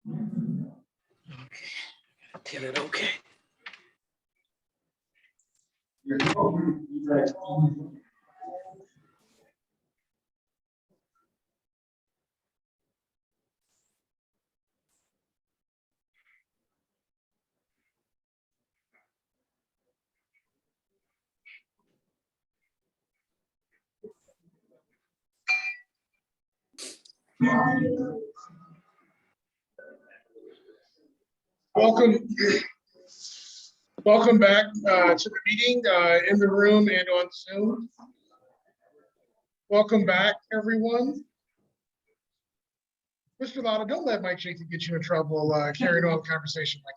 Get it okay. Welcome back to the meeting in the room and on Zoom. Welcome back, everyone. Mr. Lotta, don't let Mike Jacob get you in trouble carrying on a conversation like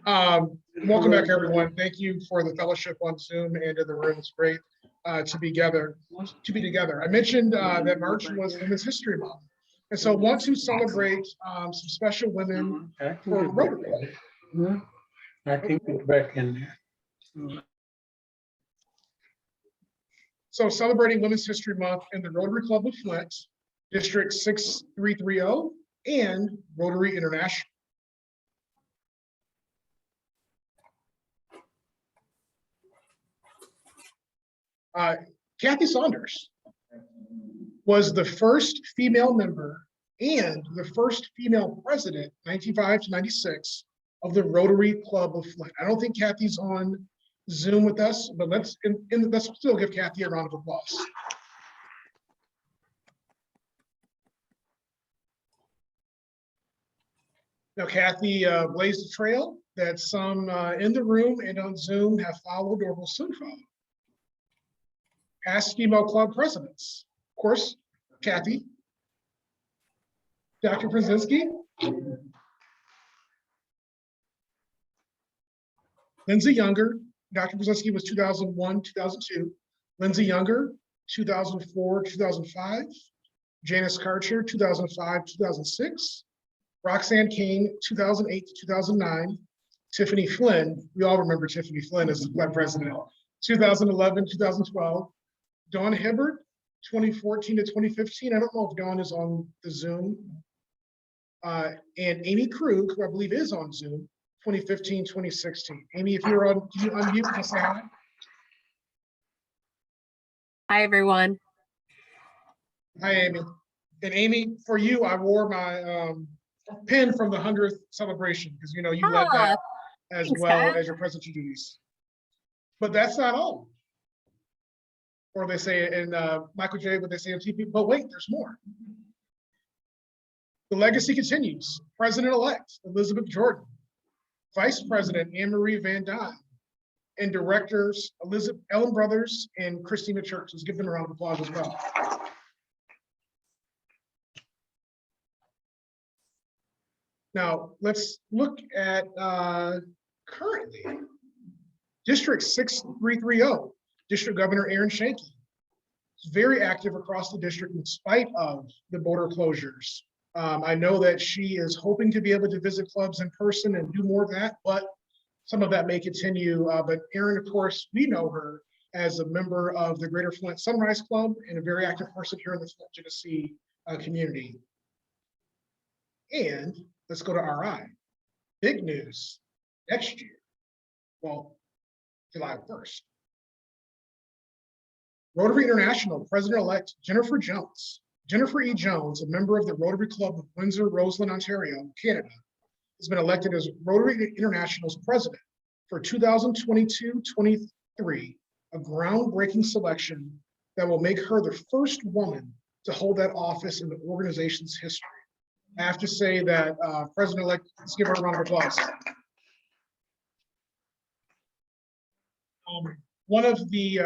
that. Welcome back, everyone. Thank you for the fellowship on Zoom and in the room. It's great to be together. I mentioned that March was Women's History Month. And so want to celebrate some special women for Rotary. I think it's back in there. So celebrating Women's History Month in the Rotary Club of Flint, District 6330, and Rotary International. Kathy Saunders was the first female member and the first female president, 1995 to 96, of the Rotary Club of Flint. I don't think Kathy's on Zoom with us, but let's still give Kathy a round of applause. Now, Kathy blazed a trail that some in the room and on Zoom have followed or will soon follow. Past female club presidents, of course, Kathy, Dr. Brzezinski, Lindsay Younger. Dr. Brzezinski was 2001, 2002. Lindsay Younger, 2004, 2005. Janice Karcher, 2005, 2006. Roxanne King, 2008 to 2009. Tiffany Flynn, we all remember Tiffany Flynn as the club president, 2011, 2012. Dawn Hibbert, 2014 to 2015. I don't know if Dawn is on the Zoom. And Amy Krug, who I believe is on Zoom, 2015, 2016. Amy, if you're on, can you unmute and say hi? Hi, everyone. Hi, Amy. And Amy, for you, I wore my pin from the 100th celebration because you know you led that as thanks, well Pat. as your presidential duties. But that's not all. Or they say in Michael J, what they say on TV, but wait, there's more. The legacy continues. President-elect Elizabeth Jordan, Vice President Anne-Marie Van Dyne, and directors Ellen Brothers and Christina Church. Let's give them a round of applause as well. Now, let's look at currently, District 6330, District Governor Aaron Shanky is very active across the district in spite of the border closures. I know that she is hoping to be able to visit clubs in person and do more of that, but some of that may continue. But Aaron, of course, we know her as a member of the Greater Flint Sunrise Club and a very active person here in the Flint, Tennessee community. And let's go to RI. Big news next year. Well, July 1st. Rotary International President-elect Jennifer Jones. Jennifer E. Jones, a member of the Rotary Club of Windsor, Roseland, Ontario, Canada, has been elected as Rotary International's president for 2022-23, a groundbreaking selection that will make her the first woman to hold that office in the organization's history. I have to say that President-elect, let's give her a round of applause. One of the,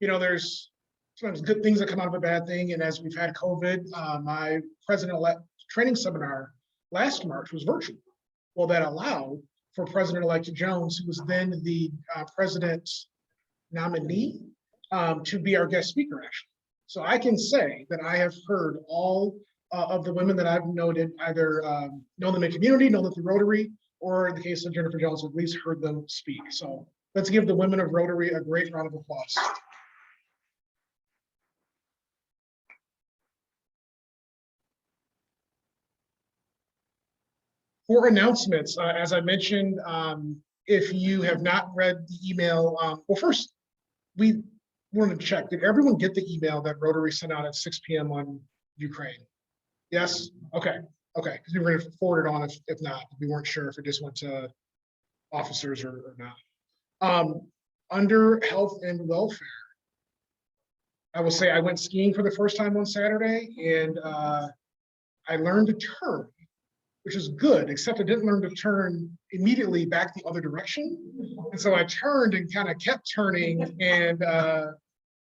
there's sometimes good things that come out of a bad thing. And as we've had COVID, my president-elect training seminar last March was virtual. Well, that allowed for President-elect Jones, who was then the president nominee, to be our guest speaker, actually. So I can say that I have heard all of the women that I've noted, either know them in community, know them through Rotary, or in the case of Jennifer Jones, at least heard them speak. So let's give the women of Rotary a great round of applause. For announcements, as I mentioned, if you have not read the email, well, first, we wanted to check, did everyone get the email that Rotary sent out at 6 p.m. on Ukraine? Yes? Okay, because we were going to forward it on if not. We weren't sure if it just went to officers or not. Under health and welfare, I will say I went skiing for the first time on Saturday, and I learned to turn, which is good, except I didn't learn to turn immediately back the other direction. And so I turned and kind of kept turning, and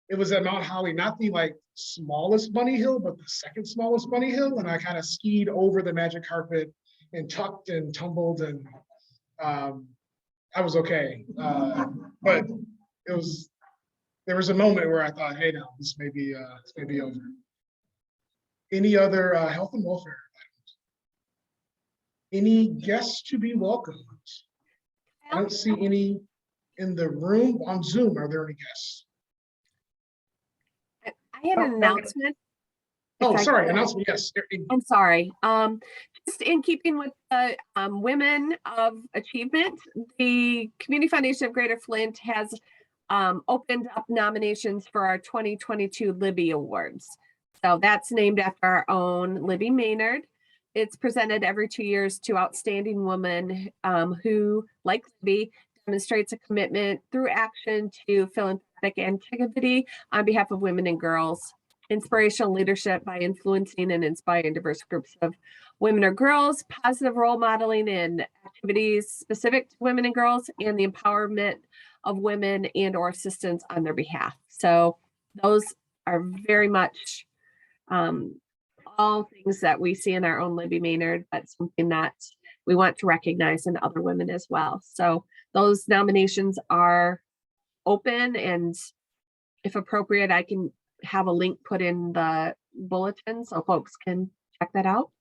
it was at Mount Holly, not the like smallest bunny hill, but the second smallest bunny hill. And I kind of skied over the magic carpet and tucked and tumbled, and I was okay. But there was a moment where I thought, hey, no, this may be over. Any other health and welfare items? Any guests to be welcomed? I don't see any in the room. On Zoom, are there any guests? I had an announcement. Oh, sorry, announcement, yes. I'm sorry. Just in keeping with the Women of Achievement, the Community Foundation of Greater Flint has opened up nominations for our 2022 Libby Awards. So that's named after our own Libby Maynard. It's presented every 2 years to outstanding women who, like Libby, demonstrates a commitment through action to philanthropic activity on behalf of women and girls. Inspirational leadership by influencing and inspiring diverse groups of women or girls, positive role modeling and activities specific to women and girls, and the empowerment of women and or assistance on their behalf. So those are very much all things that we see in our own Libby Maynard, but something that we want to recognize in other women as well. So those nominations are open, and if appropriate, I can have a link put in the bulletin so folks can check that out.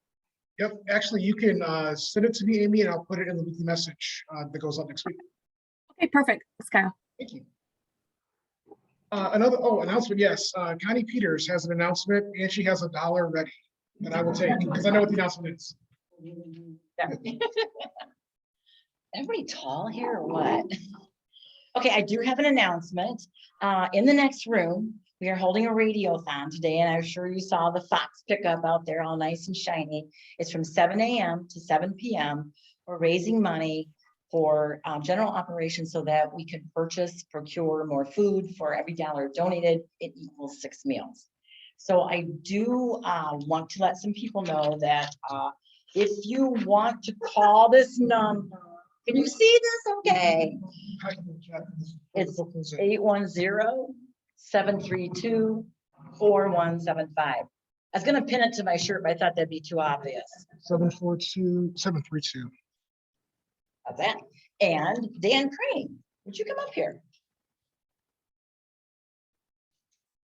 Yep, actually, you can send it to me, Amy, and I'll put it in the weekly message that goes out next week. Okay, perfect. Thanks, Kyle. Thank you. Announcement, yes. Connie Peters has an announcement, and she has $1 ready that I will take because I know what the announcement is. Everybody tall here or what? Okay, I do have an announcement. In the next room, we are holding a radiothon today, and I'm sure you saw the Fox pickup out there, all nice and shiny. It's from 7 a.m. to 7 p.m. We're raising money for general operations so that we can procure more food. For every $1 donated, it equals 6 meals. So I do want to let some people know that if you want to call this number, can you see this okay? It's 810-732-4175. I was gonna pin it to my shirt, but I thought that'd be too obvious. 732. How's that? And Dan Crane, would you come up here?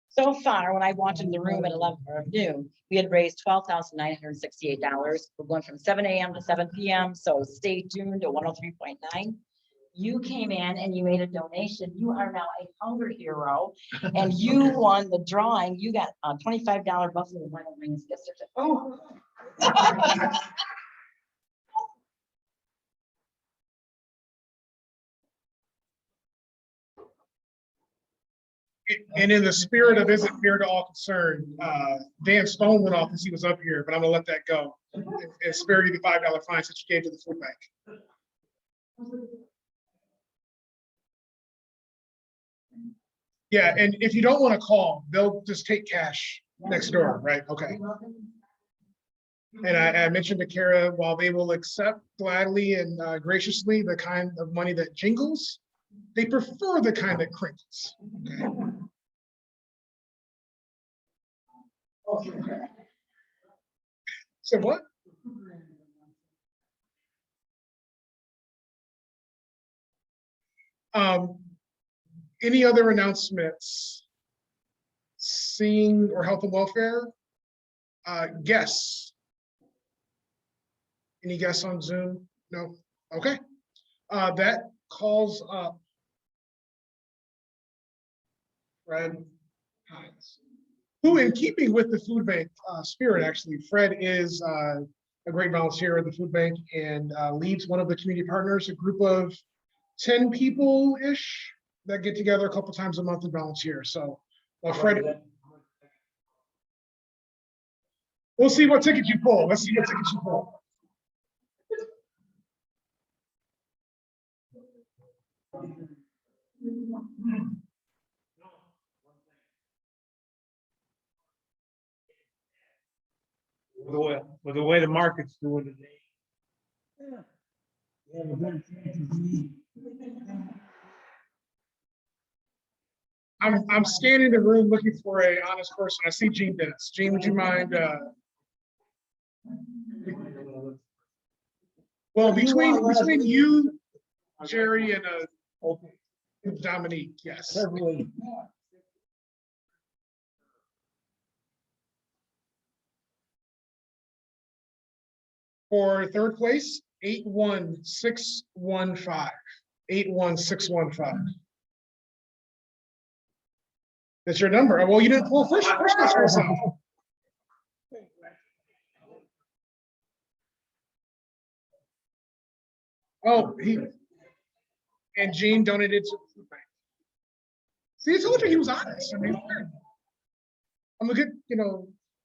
So far, when I walked into the room at 11 or noon, we had raised $12,968. We're going from 7 a.m. to 7 p.m. So stay tuned to 103.9. You came in and you made a donation. You are now a hunger hero, and you won the drawing. You got a $25 Buffalo Wild Wings gift certificate. Oh. And in the spirit of isn't fair to all concerned, Dan Stone went off as he was up here, but I'm gonna let that go and spare you the $5 fine that you gave to the food bank. Yeah, and if you don't want to call, they'll just take cash next door, right? Okay. And I mentioned to Kara, while they will accept gladly and graciously the kind of money that jingles, they prefer the kind that crinkles. Okay. So what? Any other announcements? Seeing or health and welfare? Guests? Any guests on Zoom? No? Okay. That calls up Fred Hines, who, in keeping with the food bank spirit, actually, Fred is a great volunteer at the food bank and leads one of the community partners, a group of 10 people-ish that get together a couple times a month and volunteer. So Fred, we'll see what ticket you pull. Let's see what ticket you pull. With the way the market's doing today. I'm scanning the room looking for a honest person. I see Gene Dennis. Gene, would you mind? Well, between you, Jerry, and Dominique, yes. For third place, 81615. 81615. That's your number. Well, you didn't pull first class yourself. Oh, and Gene donated to the food bank. See, I told you he was honest. I mean, I'm a good,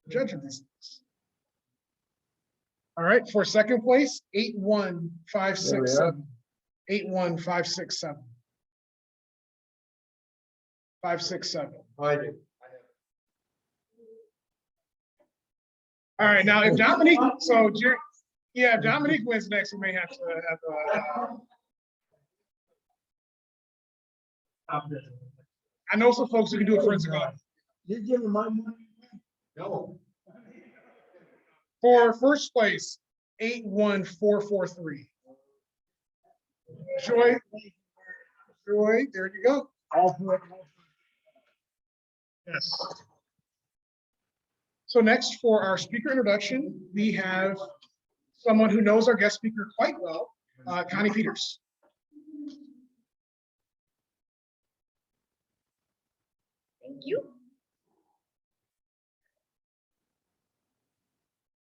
judge of these things. All right, for second place, 81567. 81567. 567. I do. All right, now if Dominique, so yeah, if Dominique wins next, we may have to have I know some folks who can do a forensic audit. You're giving my money? No. For first place, 81443. Joy, there you go. Yes. So next for our speaker introduction, we have someone who knows our guest speaker quite well, Connie Peters. Thank you.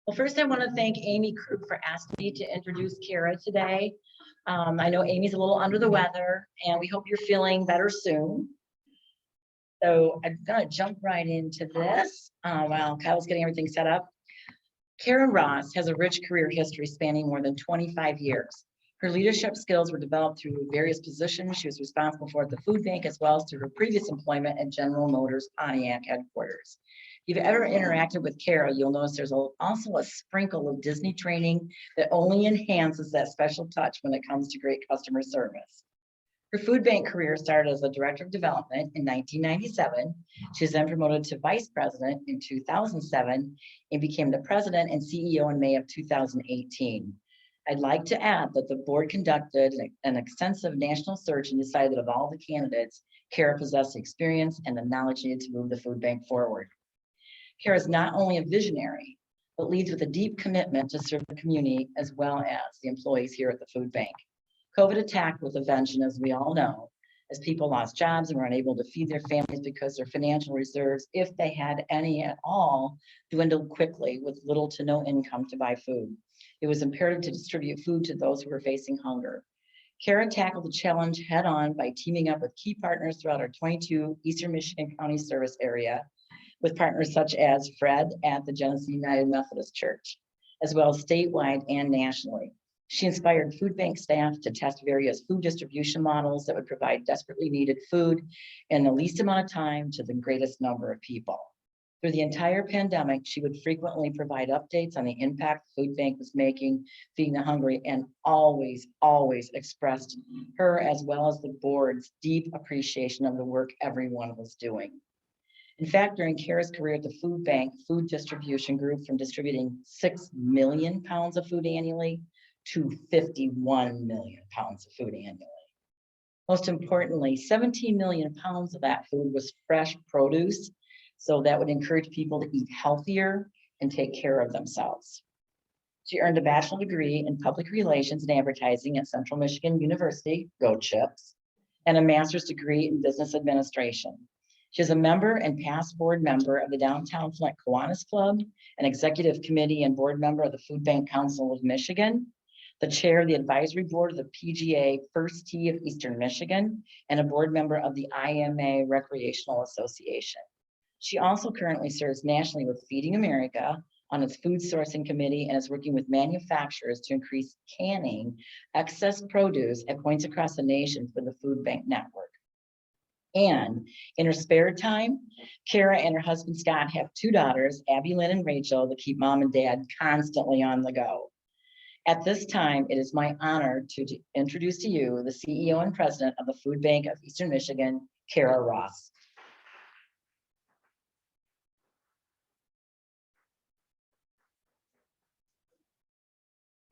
Well, first I want to thank Amy Krug for asking me to introduce Kara today. I know Amy's a little under the weather and we hope you're feeling better soon. So I'm gonna jump right into this while Kyle's getting everything set up. Karen Ross has a rich career history spanning more than 25 years. Her leadership skills were developed through various positions she was responsible for at the food bank, as well as through her previous employment at General Motors Pontiac headquarters. If you've ever interacted with Kara, you'll notice there's also a sprinkle of Disney training that only enhances that special touch when it comes to great customer service. Her food bank career started as a director of development in 1997. She was then promoted to vice president in 2007 and became the president and CEO in May of 2018. I'd like to add that the board conducted an extensive national search and decided that of all the candidates, Kara possessed the experience and the knowledge needed to move the food bank forward. Kara is not only a visionary, but leads with a deep commitment to serve the community as well as the employees here at the food bank. COVID attacked with a vengeance, as we all know, as people lost jobs and were unable to feed their families because their financial reserves, if they had any at all, dwindled quickly with little to no income to buy food. It was imperative to distribute food to those who were facing hunger. Kara tackled the challenge head on by teaming up with key partners throughout our 22 Eastern Michigan County service area, with partners such as Fred at the Genesee United Methodist Church, as well as statewide and nationally. She inspired food bank staff to test various food distribution models that would provide desperately needed food in the least amount of time to the greatest number of people. Through the entire pandemic, she would frequently provide updates on the impact the food bank was making, feeding the hungry, and always expressed her as well as the board's deep appreciation of the work everyone was doing. In fact, during Kara's career at the food bank, food distribution grew from distributing 6 million pounds of food annually to 51 million pounds of food annually. Most importantly, 17 million pounds of that food was fresh produce, so that would encourage people to eat healthier and take care of themselves. She earned a bachelor's degree in public relations and advertising at Central Michigan University, go Chips, and a master's degree in business administration. She is a member and past board member of the Downtown Flint Kiwanis Club, an executive committee and board member of the Food Bank Council of Michigan, the chair of the advisory board of the PGA First Tee of Eastern Michigan, and a board member of the IMA Recreational Association. She also currently serves nationally with Feeding America on its food sourcing committee and is working with manufacturers to increase canning excess produce at points across the nation for the food bank network. And in her spare time, Kara and her husband Scott have two daughters, Abby Lynn and Rachel, that keep mom and dad constantly on the go. At this time, it is my honor to introduce to you the CEO and president of the Food Bank of Eastern Michigan, Kara Ross.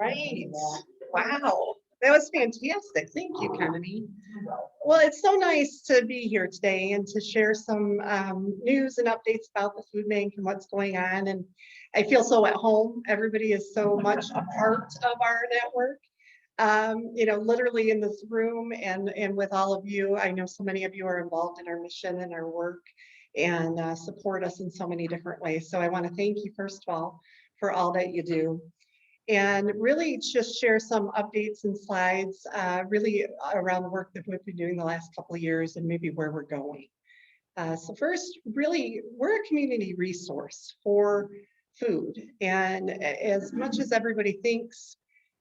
Right. Wow. That was fantastic. Thank you, Kennedy. Well, it's so nice to be here today and to share some news and updates about the food bank and what's going on. And I feel so at home. Everybody is so much a part of our network. You know, literally in this room and with all of you, I know so many of you are involved in our mission and our work and support us in so many different ways. So I want to thank you, first of all, for all that you do. And really just share some updates and slides really around the work that we've been doing the last couple of years and maybe where we're going. So first, really, we're a community resource for food. And as much as everybody thinks,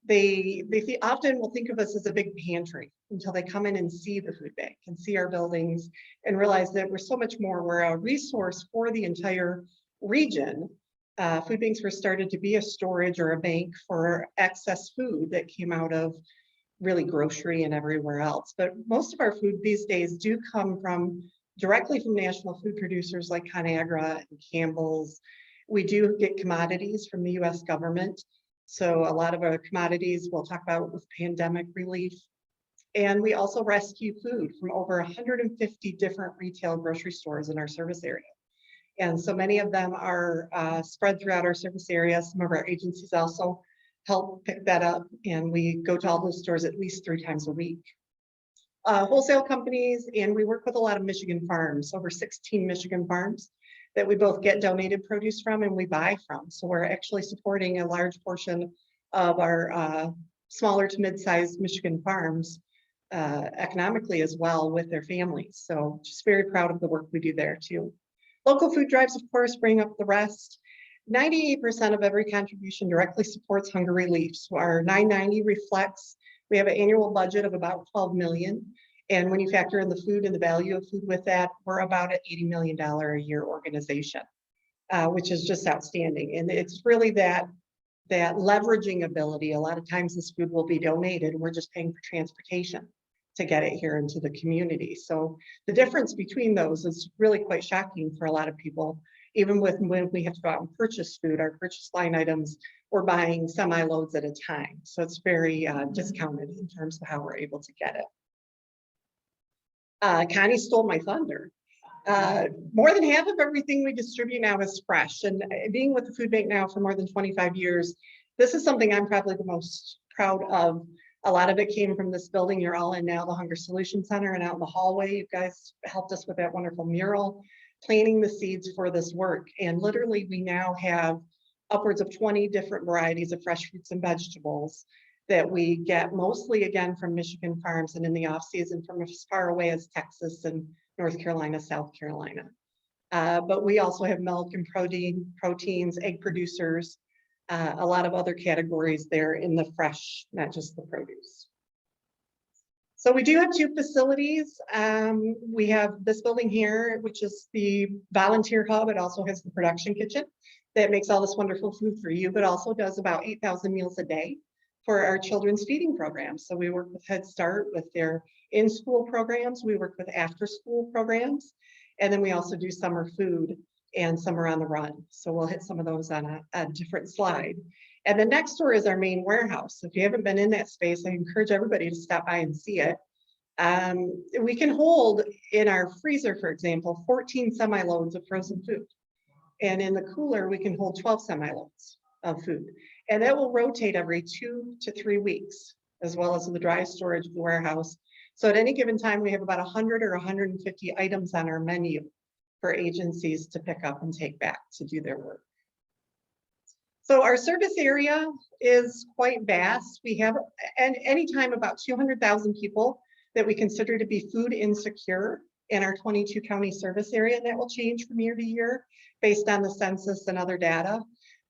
they often will think of us as a big pantry until they come in and see the food bank and see our buildings and realize that we're so much more. We're a resource for the entire region. Food banks were started to be a storage or a bank for excess food that came out of really grocery and everywhere else. But most of our food these days do come directly from national food producers like Conagra and Campbell's. We do get commodities from the US government. So a lot of our commodities we'll talk about with pandemic relief. And we also rescue food from over 150 different retail grocery stores in our service area. And so many of them are spread throughout our service area. Some of our agencies also help pick that up. And we go to all those stores at least 3 times a week. Wholesale companies, and we work with a lot of Michigan farms, over 16 Michigan farms that we both get donated produce from and we buy from. So we're actually supporting a large portion of our smaller to mid-sized Michigan farms economically as well with their families. So just very proud of the work we do there too. Local food drives, of course, bring up the rest. 98% of every contribution directly supports hunger relief. So our 990 reflects, we have an annual budget of about 12 million. And when you factor in the food and the value of food with that, we're about an $80 million a year organization, which is just outstanding. And it's really that leveraging ability. A lot of times this food will be donated. We're just paying for transportation to get it here into the community. So the difference between those is really quite shocking for a lot of people. Even when we have to go out and purchase food, our purchase line items, we're buying semi-loads at a time. So it's very discounted in terms of how we're able to get it. Connie stole my thunder. More than half of everything we distribute now is fresh. And being with the food bank now for more than 25 years, this is something I'm probably the most proud of. A lot of it came from this building you're all in now, the Hunger Solution Center, and out in the hallway, you guys helped us with that wonderful mural, planting the seeds for this work. And literally we now have upwards of 20 different varieties of fresh fruits and vegetables that we get mostly again from Michigan farms and in the off season from as far away as Texas and North Carolina, South Carolina. But we also have milk and proteins, egg producers, a lot of other categories there in the fresh, not just the produce. So we do have 2 facilities. We have this building here, which is the volunteer hub. It also has the production kitchen that makes all this wonderful food for you, but also does about 8,000 meals a day for our children's feeding programs. So we work with Head Start with their in-school programs. We work with after-school programs. And then we also do summer food and summer on the run. So we'll hit some of those on a different slide. And the next door is our main warehouse. So if you haven't been in that space, I encourage everybody to stop by and see it. We can hold in our freezer, for example, 14 semi-loads of frozen food. And in the cooler, we can hold 12 semi-loads of food. And that will rotate every 2 to 3 weeks, as well as the dry storage of the warehouse. So at any given time, we have about 100 or 150 items on our menu for agencies to pick up and take back to do their work. So our service area is quite vast. We have at any time about 200,000 people that we consider to be food insecure in our 22 county service area, and that will change from year to year based on the census and other data.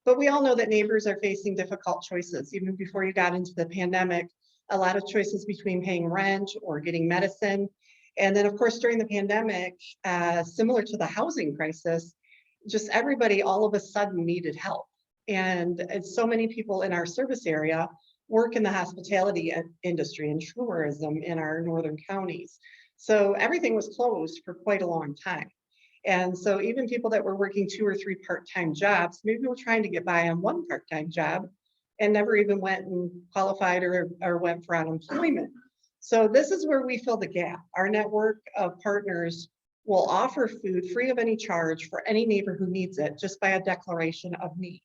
But we all know that neighbors are facing difficult choices. Even before you got into the pandemic, a lot of choices between paying rent or getting medicine. And then of course, during the pandemic, similar to the housing crisis, just everybody all of a sudden needed help. And so many people in our service area work in the hospitality industry and tourism in our northern counties. So everything was closed for quite a long time. And so even people that were working 2 or 3 part-time jobs, maybe were trying to get by on 1 part-time job and never even went and qualified or went for unemployment. So this is where we fill the gap. Our network of partners will offer food free of any charge for any neighbor who needs it, just by a declaration of need.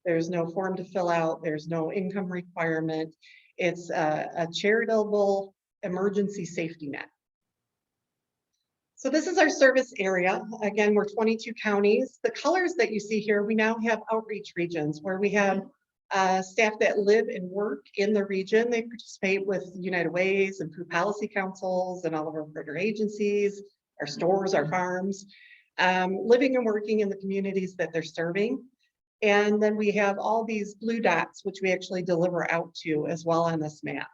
There's no form to fill out. There's no income requirement. It's a charitable emergency safety net. So this is our service area. Again, we're 22 counties. The colors that you see here, we now have outreach regions where we have staff that live and work in the region. They participate with United Ways and food policy councils and all of our partner agencies, our stores, our farms, living and working in the communities that they're serving. And then we have all these blue dots, which we actually deliver out to as well on this map.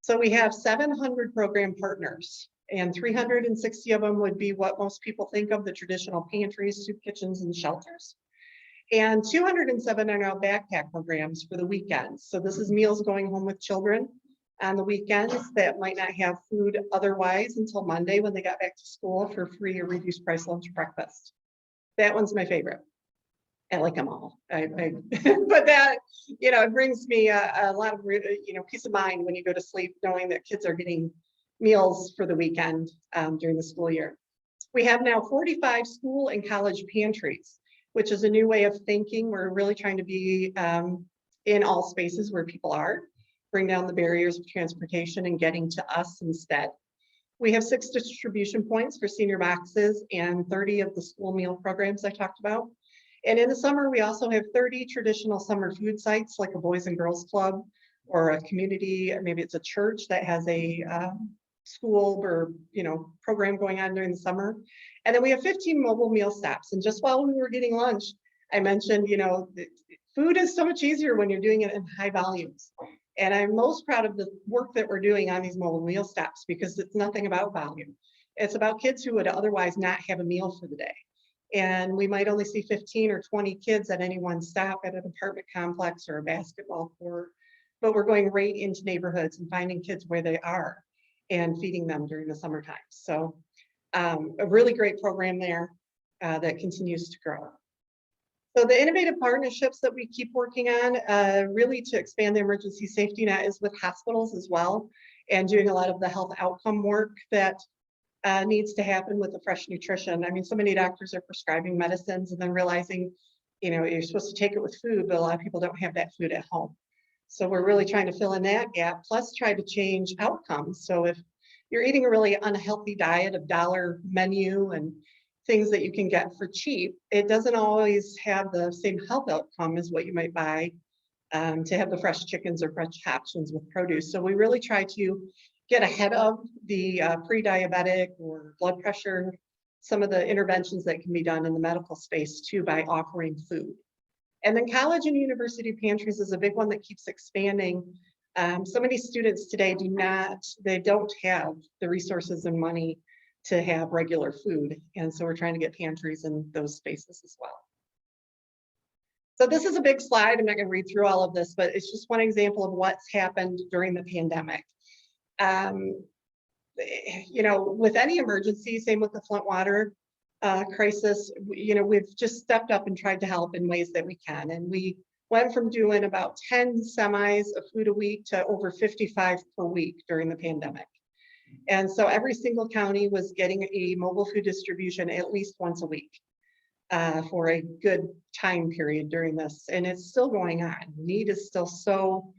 So we have 700 program partners, and 360 of them would be what most people think of the traditional pantries, soup kitchens, and shelters. And 207 are now backpack programs for the weekends. So this is meals going home with children on the weekends that might not have food otherwise until Monday when they got back to school for free or reduced price lunch breakfast. That one's my favorite. I like them all. But that, it brings me a lot of, peace of mind when you go to sleep knowing that kids are getting meals for the weekend during the school year. We have now 45 school and college pantries, which is a new way of thinking. We're really trying to be in all spaces where people are, bring down the barriers of transportation and getting to us instead. We have 6 distribution points for senior boxes and 30 of the school meal programs I talked about. And in the summer, we also have 30 traditional summer food sites like a Boys and Girls Club or a community, maybe it's a church that has a school or program going on during the summer. And then we have 15 mobile meal stops. And just while we were getting lunch, I mentioned, food is so much easier when you're doing it in high volumes. And I'm most proud of the work that we're doing on these mobile meal stops because it's nothing about volume. It's about kids who would otherwise not have a meal for the day. And we might only see 15 or 20 kids at any one stop at an apartment complex or a basketball court, but we're going right into neighborhoods and finding kids where they are and feeding them during the summertime. So a really great program there that continues to grow. So the innovative partnerships that we keep working on really to expand the emergency safety net is with hospitals as well, and doing a lot of the health outcome work that needs to happen with the fresh nutrition. I mean, so many doctors are prescribing medicines and then realizing, you're supposed to take it with food, but a lot of people don't have that food at home. So we're really trying to fill in that gap, plus try to change outcomes. So if you're eating a really unhealthy diet of dollar menu and things that you can get for cheap, it doesn't always have the same health outcome as what you might buy to have the fresh chickens or fresh options with produce. So we really try to get ahead of the pre-diabetic or blood pressure, some of the interventions that can be done in the medical space too by offering food. And then college and university pantries is a big one that keeps expanding. So many students today don't have the resources and money to have regular food. And so we're trying to get pantries in those spaces as well. So this is a big slide. I'm not going to read through all of this, but it's just one example of what's happened during the pandemic. With any emergency, same with the Flint water crisis, we've just stepped up and tried to help in ways that we can. And we went from doing about 10 semis of food a week to over 55 per week during the pandemic. And so every single county was getting a mobile food distribution at least once a week for a good time period during this. And it's still going on. Need is still so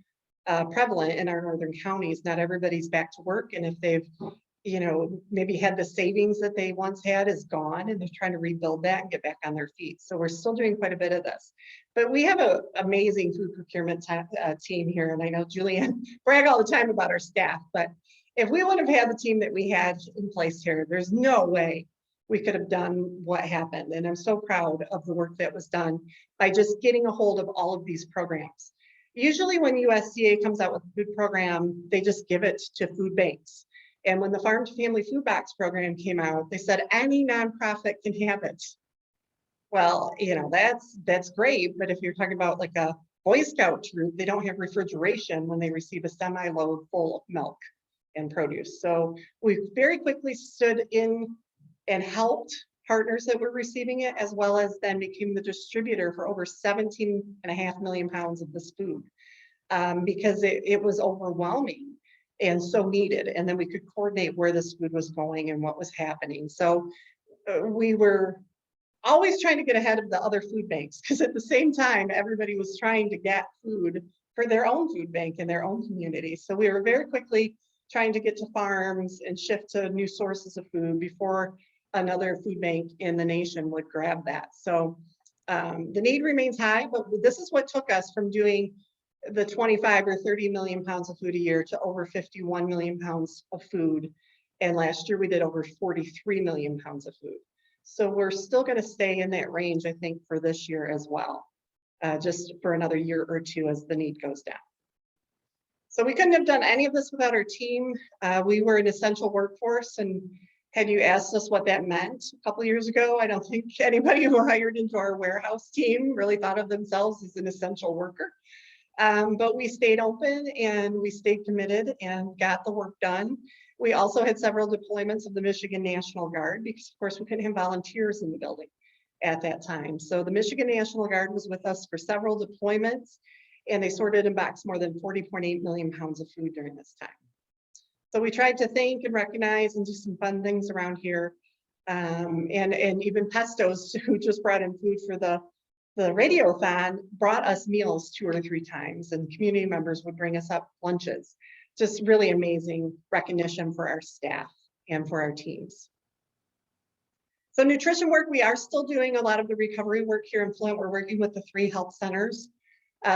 prevalent in our northern counties. Not everybody's back to work. And if they've, maybe had the savings that they once had is gone, and they're trying to rebuild that and get back on their feet. So we're still doing quite a bit of this. But we have an amazing food procurement team here. And I know Julianne brag all the time about our staff, but if we wouldn't have had the team that we had in place here, there's no way we could have done what happened. And I'm so proud of the work that was done by just getting a hold of all of these programs. Usually when USDA comes out with a food program, they just give it to food banks. And when the Farm to Family Food Box program came out, they said any nonprofit can have it. Well, that's great, but if you're talking about like a Boy Scout troop, they don't have refrigeration when they receive a semi-load full of milk and produce. So we very quickly stood in and helped partners that were receiving it, as well as then became the distributor for over 17.5 million pounds of this food, because it was overwhelming and so needed. And then we could coordinate where this food was going and what was happening. So we were always trying to get ahead of the other food banks, because at the same time, everybody was trying to get food for their own food bank in their own community. So we were very quickly trying to get to farms and shift to new sources of food before another food bank in the nation would grab that. So the need remains high, but this is what took us from doing the 25 or 30 million pounds of food a year to over 51 million pounds of food. And last year we did over 43 million pounds of food. So we're still going to stay in that range, I think, for this year as well, just for another year or two as the need goes down. So we couldn't have done any of this without our team. We were an essential workforce, and had you asked us what that meant a couple of years ago, I don't think anybody who hired into our warehouse team really thought of themselves as an essential worker. But we stayed open and we stayed committed and got the work done. We also had several deployments of the Michigan National Guard, because of course we couldn't have volunteers in the building at that time. So the Michigan National Guard was with us for several deployments, and they sorted and boxed more than 40.8 million pounds of food during this time. So we tried to thank and recognize and do some fun things around here. And even Pesto's, who just brought in food for the radiothon, brought us meals 2 or 3 times, and community members would bring us up lunches. Just really amazing recognition for our staff and for our teams. So nutrition work, we are still doing a lot of the recovery work here in Flint. We're working with the 3 health centers.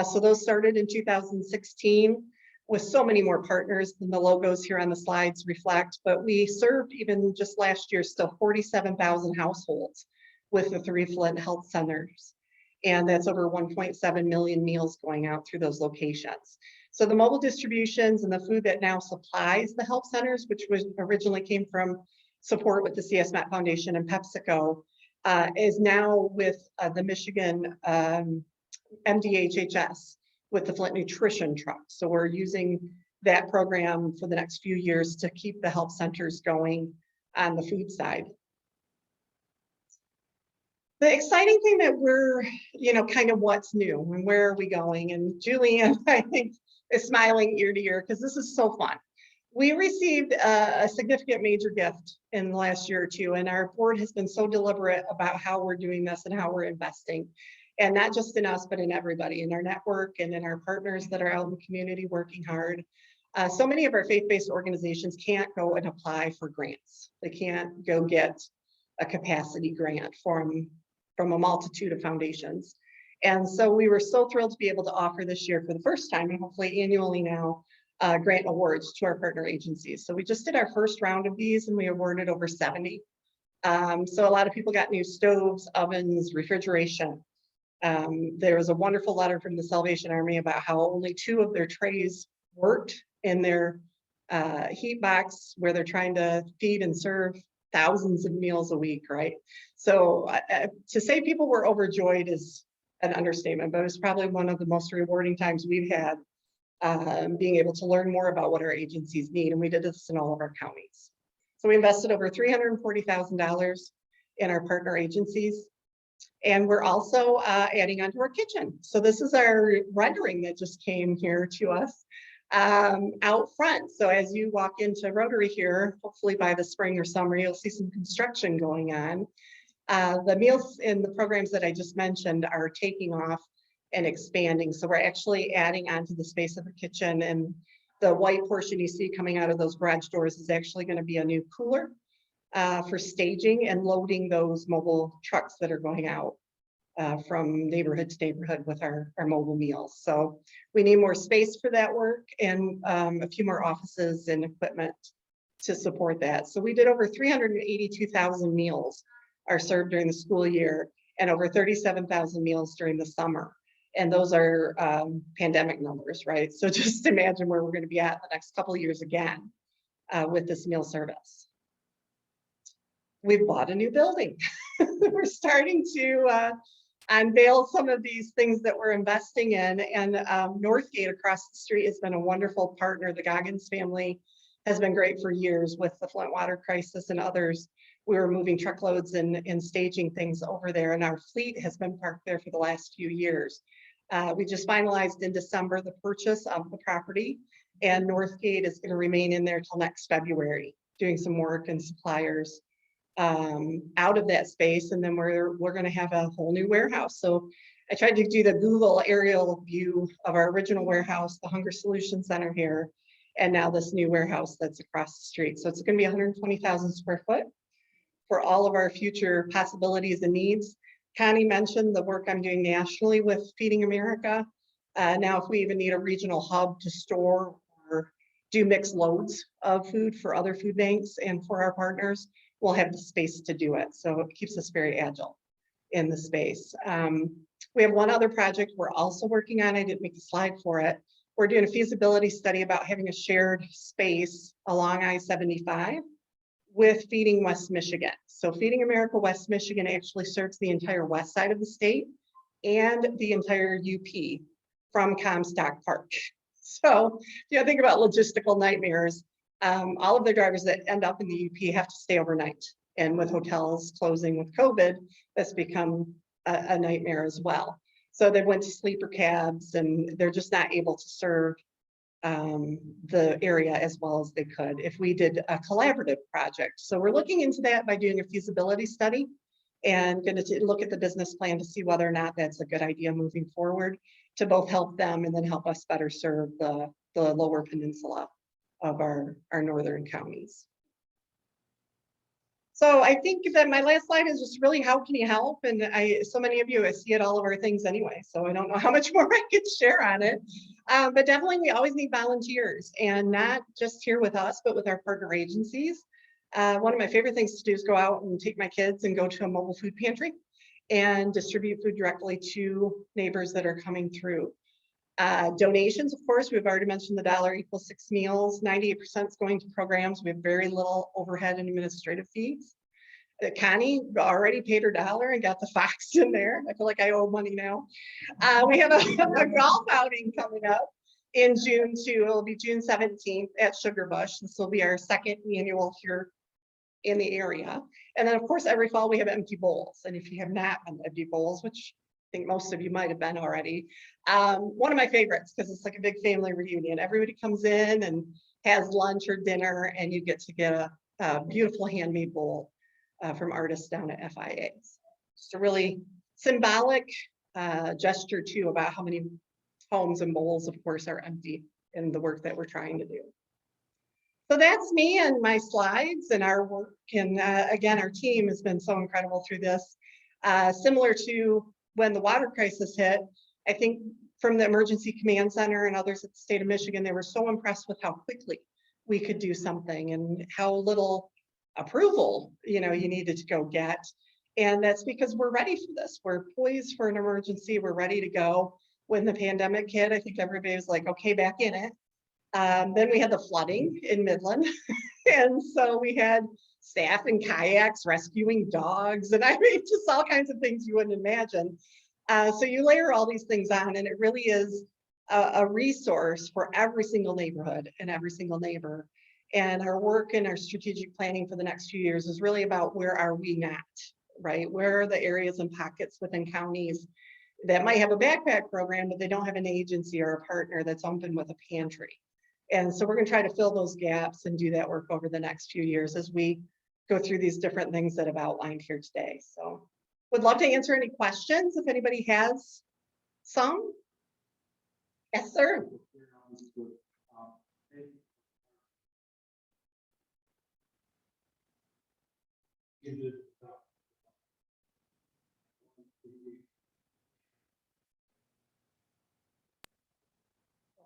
So those started in 2016 with so many more partners than the logos here on the slides reflect, but we served even just last year still 47,000 households with the 3 Flint health centers. And that's over 1.7 million meals going out through those locations. So the mobile distributions and the food that now supplies the health centers, which was originally came from support with the CSMAT Foundation and PepsiCo, is now with the Michigan MDHHS with the Flint Nutrition Truck. So we're using that program for the next few years to keep the health centers going on the food side. The exciting thing that we're, kind of what's new and where are we going? And Julianne, I think, is smiling ear to ear because this is so fun. We received a significant major gift in the last year or two, and our board has been so deliberate about how we're doing this and how we're investing. And not just in us, but in everybody, in our network and in our partners that are out in the community working hard. So many of our faith-based organizations can't go and apply for grants. They can't go get a capacity grant from a multitude of foundations. And so we were so thrilled to be able to offer this year for the first time, and hopefully annually now, grant awards to our partner agencies. So we just did our first round of these and we awarded over 70. So a lot of people got new stoves, ovens, refrigeration. There was a wonderful letter from the Salvation Army about how only 2 of their trays worked in their heat box where they're trying to feed and serve thousands of meals a week, right? So to say people were overjoyed is an understatement, but it was probably one of the most rewarding times we've had being able to learn more about what our agencies need. And we did this in all of our counties. So we invested over $340,000 in our partner agencies. And we're also adding onto our kitchen. So this is our rendering that just came here to us out front. So as you walk into Rotary here, hopefully by the spring or summer, you'll see some construction going on. The meals in the programs that I just mentioned are taking off and expanding. So we're actually adding onto the space of the kitchen, and The white portion you see coming out of those garage doors is actually going to be a new cooler for staging and loading those mobile trucks that are going out from neighborhood to neighborhood with our mobile meals. So we need more space for that work and a few more offices and equipment to support that. So we did over 382,000 meals are served during the school year and over 37,000 meals during the summer. And those are pandemic numbers, right? So just imagine where we're going to be at the next couple of years again with this meal service. We've bought a new building. We're starting to unveil some of these things that we're investing in. And Northgate across the street has been a wonderful partner. The Goggins family has been great for years with the Flint water crisis and others. We were moving truckloads and staging things over there, and our fleet has been parked there for the last few years. We just finalized in December the purchase of the property, and Northgate is going to remain in there till next February, doing some work and suppliers out of that space. And then we're going to have a whole new warehouse. So I tried to do the Google aerial view of our original warehouse, the Hunger Solution Center here, and now this new warehouse that's across the street. So it's going to be 120,000 square foot for all of our future possibilities and needs. Connie mentioned the work I'm doing nationally with Feeding America. Now, if we even need a regional hub to store or do mixed loads of food for other food banks and for our partners, we'll have the space to do it. So it keeps us very agile in the space. We have one other project we're also working on. I didn't make a slide for it. We're doing a feasibility study about having a shared space along I-75 with Feeding West Michigan. So Feeding America West Michigan actually serves the entire west side of the state and the entire UP from Comstock Park. So think about logistical nightmares. All of the drivers that end up in the UP have to stay overnight. And with hotels closing with COVID, that's become a nightmare as well. So they went to sleeper cabs and they're just not able to serve the area as well as they could if we did a collaborative project. So we're looking into that by doing a feasibility study and going to look at the business plan to see whether or not that's a good idea moving forward to both help them and then help us better serve the lower peninsula of our northern counties. So I think that my last slide is just really how can you help? And so many of you, I see it all of our things anyway, so I don't know how much more I could share on it. But definitely we always need volunteers, and not just here with us, but with our partner agencies. One of my favorite things to do is go out and take my kids and go to a mobile food pantry and distribute food directly to neighbors that are coming through. Donations, of course, we've already mentioned the dollar equals 6 meals. 98% is going to programs. We have very little overhead and administrative fees. Connie already paid her dollar and got the Fox in there. I feel like I owe money now. We have a golf outing coming up in June too. It'll be June 17th at Sugar Bush. This will be our second annual here in the area. And then of course, every fall we have empty bowls. And if you have not been to empty bowls, which I think most of you might have been already, one of my favorites, because it's like a big family reunion. Everybody comes in and has lunch or dinner, and you get to get a beautiful handmade bowl from artists down at FIA. Just a really symbolic gesture too about how many homes and bowls, of course, are empty in the work that we're trying to do. So that's me and my slides and our work. And again, our team has been so incredible through this. Similar to when the water crisis hit, I think from the Emergency Command Center and others at the state of Michigan, they were so impressed with how quickly we could do something and how little approval, you needed to go get. And that's because we're ready for this. We're poised for an emergency. We're ready to go. When the pandemic hit, I think everybody was like, okay, back in it. Then we had the flooding in Midland. And so we had staff in kayaks rescuing dogs, and I mean, just all kinds of things you wouldn't imagine. So you layer all these things on, and it really is a resource for every single neighborhood and every single neighbor. And our work and our strategic planning for the next few years is really about where are we not, right? Where are the areas and pockets within counties that might have a backpack program, but they don't have an agency or a partner that's open with a pantry. And so we're going to try to fill those gaps and do that work over the next few years as we go through these different things that I've outlined here today. So would love to answer any questions if anybody has some. Yes, sir.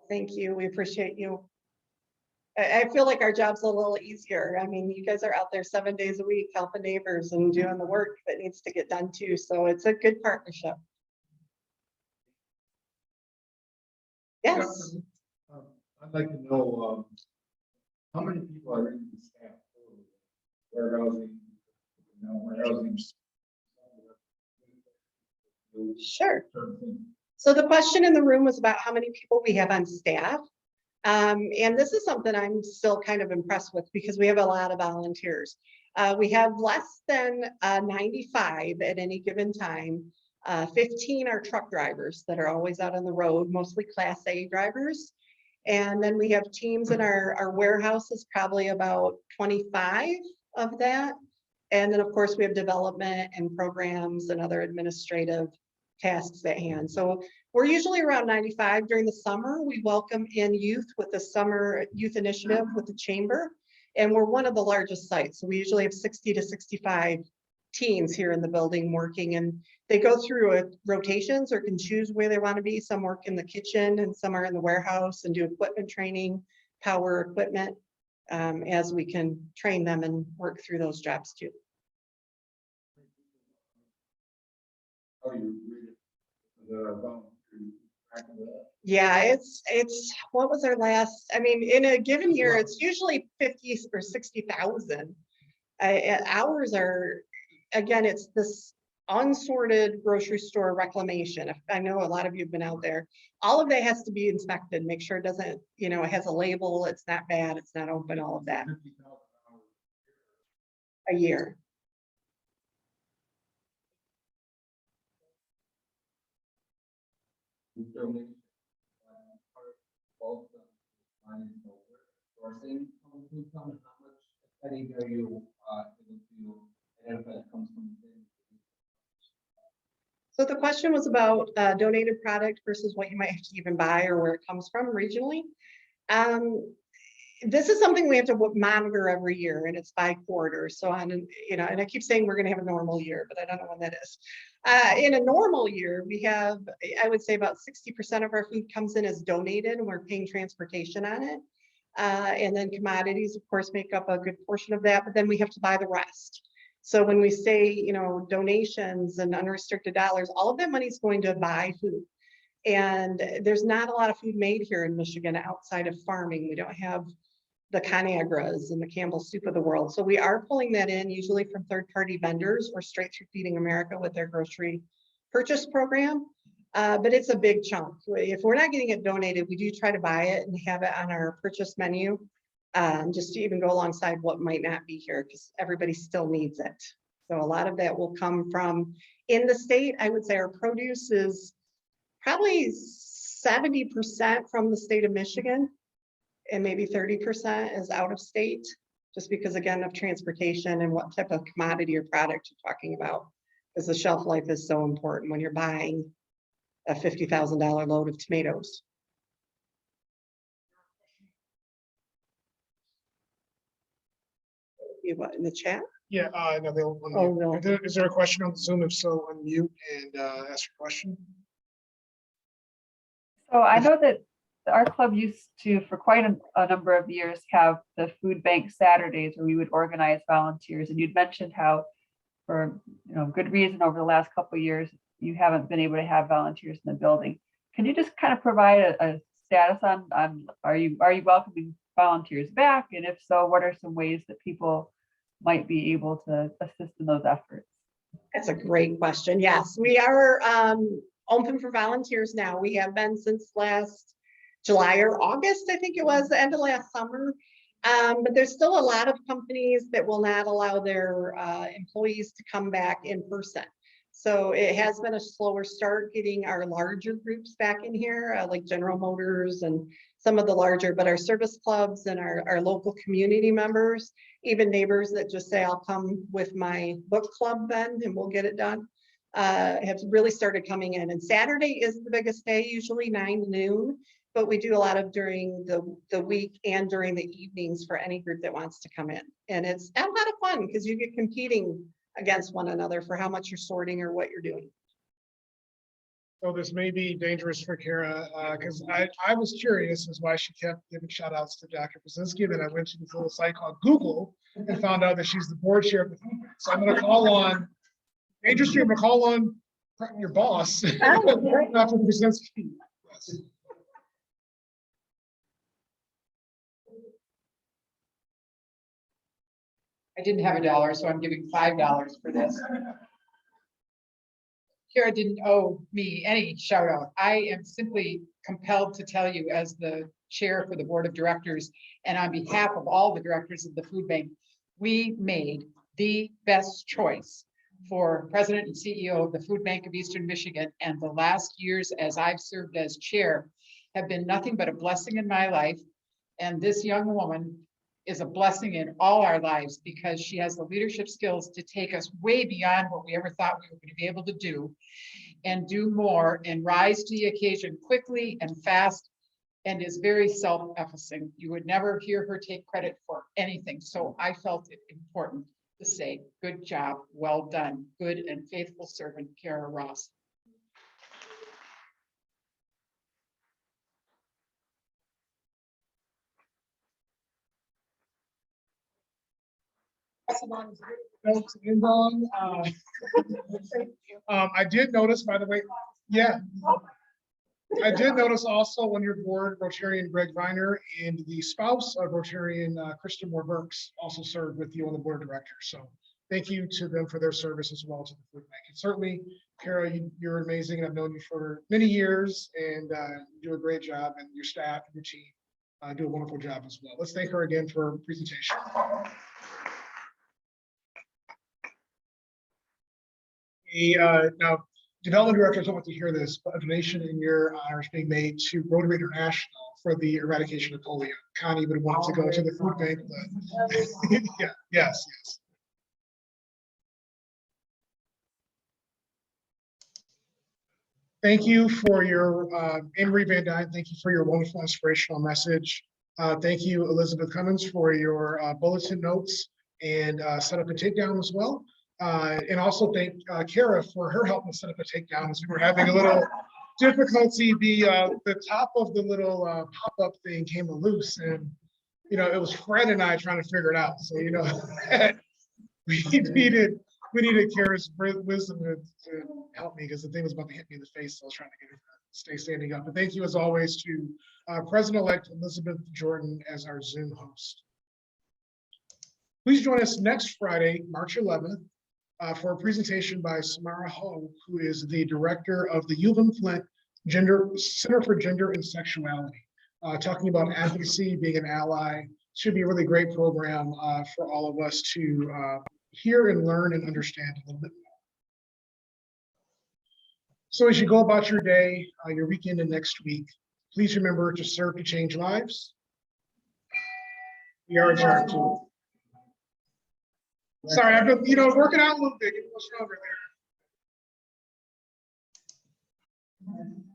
Thank you. We appreciate you. I feel like our job's a little easier. I mean, you guys are out there 7 days a week helping neighbors and doing the work that needs to get done too. So it's a good partnership. Yes. I'd like to know, how many people are in the staff? Warehousing, warehousing. Sure. So the question in the room was about how many people we have on staff. And this is something I'm still kind of impressed with because we have a lot of volunteers. We have less than 95 at any given time. 15 are truck drivers that are always out on the road, mostly Class A drivers. And then we have teams in our warehouse is probably about 25 of that. And then of course we have development and programs and other administrative tasks at hand. So we're usually around 95 during the summer. We welcome in youth with the summer youth initiative with the chamber. And we're one of the largest sites. So we usually have 60 to 65 teens here in the building working, and they go through rotations or can choose where they want to be. Some work in the kitchen and some are in the warehouse and do equipment training, power equipment, as we can train them and work through those jobs too. How do you read it? Yeah, it's what was our last, I mean, in a given year, it's usually 50 or 60,000. Ours are, again, it's this unsorted grocery store reclamation. I know a lot of you have been out there. All of that has to be inspected, make sure it doesn't, you know, it has a label, it's not bad, it's not open, all of that. A year. So the question was about donated product versus what you might have to even buy or where it comes from regionally. This is something we have to monitor every year, and it's by quarter. So on, you know, and I keep saying we're going to have a normal year, but I don't know when that is. In a normal year, we have, I would say about 60% of our food comes in as donated, and we're paying transportation on it. And then commodities, of course, make up a good portion of that, but then we have to buy the rest. So when we say, you know, donations and unrestricted dollars, all of that money is going to buy food. And there's not a lot of food made here in Michigan outside of farming. We don't have the ConAgras and the Campbell Soup of the world. So we are pulling that in usually from third-party vendors or straight through Feeding America with their grocery purchase program. But it's a big chunk. If we're not getting it donated, we do try to buy it and have it on our purchase menu, just to even go alongside what might not be here because everybody still needs it. So a lot of that will come from in the state. I would say our produce is probably 70% from the state of Michigan, and maybe 30% is out of state, just because again of transportation and what type of commodity or product you're talking about, because the shelf life is so important when you're buying a $50,000 load of tomatoes. You what, in the chat? Yeah, no, they'll Oh, unmute. no. Is there a question on Zoom? If so, unmute and ask your question. So I know that our club used to, for quite a number of years, have the food bank Saturdays where we would organize volunteers. And you'd mentioned how, for good reason, over the last couple of years, you haven't been able to have volunteers in the building. Can you just kind of provide a status on are you welcoming volunteers back? And if so, what are some ways that people might be able to assist in those efforts? That's a great question. Yes, we are open for volunteers now. We have been since last July or August, I think it was the end of last summer. But there's still a lot of companies that will not allow their employees to come back in person. So it has been a slower start getting our larger groups back in here, like General Motors and some of the larger, but our service clubs and our local community members, even neighbors that just say, I'll come with my book club then and we'll get it done, have really started coming in. And Saturday is the biggest day, usually 9 to noon. but we do a lot of during the week and during the evenings for any group that wants to come in. And it's a lot of fun because you get competing against one another for how much you're sorting or what you're doing. So this may be dangerous for Kara, because I was curious as why she kept giving shout outs to Dr. Brzezinski. Then I went to this little site called Google and found out that she's the board chair of the food bank. So I'm gonna call on, dangerous, I'm gonna call on your boss, Dr. Brzezinski. Yes. I didn't have $1, so I'm giving $5 for this. Kara didn't owe me any shout out. I am simply compelled to tell you as the chair for the board of directors and on behalf of all the directors of the food bank, we made the best choice for president and CEO of the Food Bank of Eastern Michigan. And the last years as I've served as chair have been nothing but a blessing in my life. And this young woman is a blessing in all our lives because she has the leadership skills to take us way beyond what we ever thought we were going to be able to do and do more and rise to the occasion quickly and fast and is very self-effacing. You would never hear her take credit for anything. So I felt it important to say, good job, well done, good and faithful servant, Kara Ross. Notes to end on, I did notice, by the way, yeah. I did notice also on your board, Rotarian Greg Viner and the spouse of Rotarian Kristen Moore Burks also served with you on the board of directors. So thank you to them for their service as well to the food bank. And certainly, Kara, you're amazing. I've known you for many years and you do a great job, and your staff and your team do a wonderful job as well. Let's thank her again for her presentation. Now, development directors don't want to hear this, but a donation in your honor is being made to Rotary International for the eradication of polio. Connie would want to go to the food bank, but yeah, yes. Thank you for your, Anne Marie Van Dyne, thank you for your wonderful inspirational message. Thank you, Elizabeth Cummins, for your bulletin notes and setup and takedown as well. And also thank Kara for her help with set up a takedown as we were having a little difficulty. The top of the little pop-up thing came loose, and it was Fred and I trying to figure it out. So we needed Kara's wisdom to help me because the thing was about to hit me in the face. So I was trying to get it to stay standing up. But thank you as always to President-elect Elizabeth Jordan as our Zoom host. Please join us next Friday, March 11th. For a presentation by Samara Ho, who is the director of the U of M Flint Center for Gender and Sexuality, talking about advocacy, being an ally. Should be a really great program for all of us to hear and learn and understand a little bit more. So as you go about your day, your weekend and next week, please remember to serve to change lives. We are adjourned. Sorry, I've been, working out a little bit, getting a little stronger there.